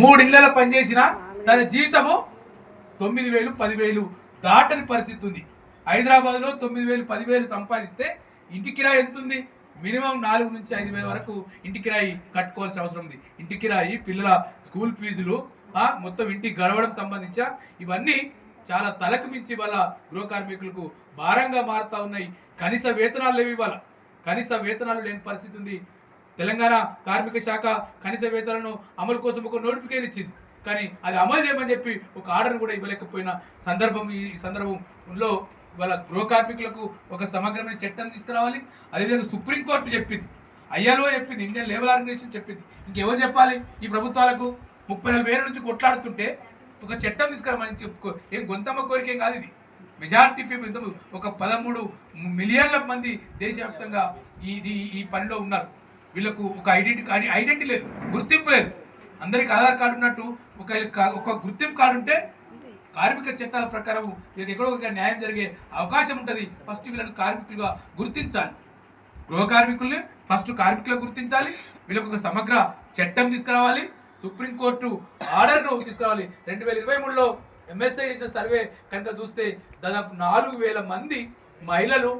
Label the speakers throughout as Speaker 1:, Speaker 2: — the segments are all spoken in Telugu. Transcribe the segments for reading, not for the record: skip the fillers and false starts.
Speaker 1: 3 ఇళ్లలో పనిచేసినా దాని జీతము 9,000 10,000 దాటని పరిస్థితి ఉంది. హైదరాబాద్లో 9,000 10,000 సంపాదిస్తే ఇంటి కిరాయి ఎంత ఉంది? మినిమం 4 నుంచి 5,000 వరకు ఇంటి కిరాయి కట్టుకోవాల్సిన అవసరం ఉంది. ఇంటి కిరాయి, పిల్లల స్కూల్ ఫీజులు, మొత్తం ఇంటికి గడవడం సంబంధించిన ఇవన్నీ చాలా తలకు మించి వాళ్ళ గృహ కార్మికులకు భారంగా మారుతా ఉన్నాయి. కనీస వేతనాలు లేవు. ఇవాళ కనీస వేతనాలు లేని పరిస్థితి ఉంది. తెలంగాణ కార్మిక శాఖ కనీస వేతనాలను అమలు కోసం ఒక నోటిఫికేషన్ ఇచ్చింది, కానీ అది అమలు చేయమని చెప్పి ఒక ఆర్డర్ కూడా ఇవ్వలేకపోయిన సందర్భం. ఈ సందర్భంలో వాళ్ళ గృహ కార్మికులకు ఒక సమగ్రమైన చట్టం తీసుకురావాలి. అదేవిధంగా సుప్రీంకోర్టు చెప్పింది, ఐఎల్ఓ చెప్పింది, ఇండియన్ లేబర్ ఆర్గనైజేషన్ చెప్పింది. ఇంకెవరు చెప్పాలి? ఈ ప్రభుత్వాలకు 30,000 నుంచి కొట్లాడుతుంటే ఒక చట్టం తీసుకురామని చెప్పుకో. ఏం గొంతమ్మ కోరిక ఏం కాదు ఇది. మెజారిటీ పీపుల్, ఒక 13 మిలియన్ల మంది దేశవ్యాప్తంగా ఈ పనిలో ఉన్నారు. వీళ్ళకు ఒక ఐడెంటిటీ లేదు, గుర్తింపు లేదు. అందరికి ఆధార్ కార్డు ఉన్నట్టు ఒక గుర్తింపు కార్డు ఉంటే కార్మిక చట్టాల ప్రకారం ఎక్కడో ఒక న్యాయం జరిగే అవకాశం ఉంటుంది. ఫస్ట్ వీళ్ళని కార్మికులుగా గుర్తించాలి. గృహ కార్మికుల్ని ఫస్ట్ కార్మికులుగా గుర్తించాలి. వీళ్ళకు ఒక సమగ్ర చట్టం తీసుకురావాలి. సుప్రీంకోర్టు ఆర్డర్ను తీసుకురావాలి. 2023లో ఎంఎస్ఐ చేసిన సర్వే కనుక చూస్తే దాదాపు 4,000 మంది మహిళలు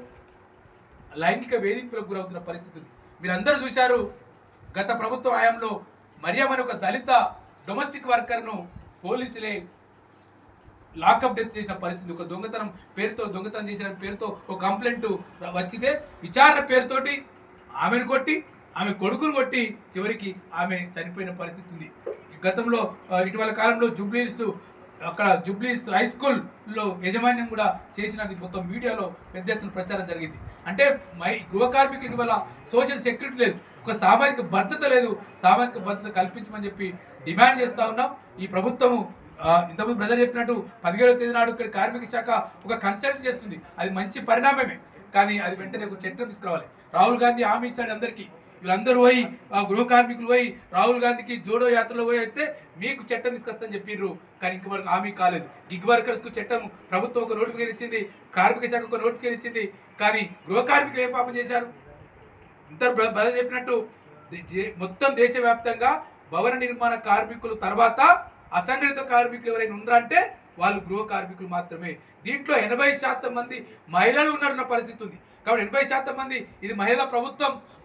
Speaker 1: లైంగిక వేధింపులకు గురవుతున్న పరిస్థితి. మీరందరూ చూశారు, గత ప్రభుత్వ హయాంలో మరియం అనే ఒక దళిత డొమెస్టిక్ వర్కర్ను పోలీసులే లాకప్ డెత్ చేసిన పరిస్థితి. ఒక దొంగతనం చేసిన పేరుతో ఒక కంప్లైంట్ వచ్చితే విచారణ పేరుతోటి ఆమెను కొట్టి, ఆమె కొడుకును కొట్టి చివరికి ఆమె చనిపోయిన పరిస్థితి ఉంది. గతంలో ఇటీవల కాలంలో జూబ్లీస్ హై స్కూల్లో యాజమాన్యం కూడా చేసినది మొత్తం మీడియాలో పెద్ద ఎత్తున ప్రచారం జరిగింది. అంటే గృహ కార్మికులకి వల్ల సోషల్ సెక్యూరిటీ లేదు, ఒక సామాజిక భద్రత లేదు. సామాజిక భద్రత కల్పించమని చెప్పి డిమాండ్ చేస్తా ఉన్నాం. ఈ ప్రభుత్వము ఇంతకుముందు ప్రజలు చెప్పినట్టు 17వ తేదీ నాడు ఇక్కడ కార్మిక శాఖ ఒక కన్సల్ట్ చేస్తుంది. అది మంచి పరిణామమే, కానీ అది వెంటనే ఒక చట్టం తీసుకురావాలి. రాహుల్ గాంధీ హామీ ఇచ్చాడు అందరికీ. వీళ్ళందరూ పోయి గృహ కార్మికులు పోయి రాహుల్ గాంధీకి జోడో యాత్రలో పోయి అయితే మీకు చట్టం తీసుకొస్తాని చెప్పిర్రు, కానీ ఇంతవరకు హామీ కాలేదు. గిగ్ వర్కర్స్కు చట్టం ప్రభుత్వం ఒక నోటిఫికేషన్ ఇచ్చింది, కార్మిక శాఖ ఒక నోటిఫికేషన్ ఇచ్చింది, కానీ గృహ కార్మికులు ఏ పాపం చేశారు? ఇంత ప్రజలు చెప్పినట్టు మొత్తం దేశవ్యాప్తంగా భవన నిర్మాణ కార్మికులు తర్వాత అసంఘటిత కార్మికులు ఎవరైనా ఉన్నారంటే వాళ్ళు గృహ కార్మికులు మాత్రమే. దీంట్లో 80% మంది మహిళలు ఉన్నారన్న పరిస్థితి ఉంది. కాబట్టి 80% మంది ఇది మహిళా ప్రభుత్వం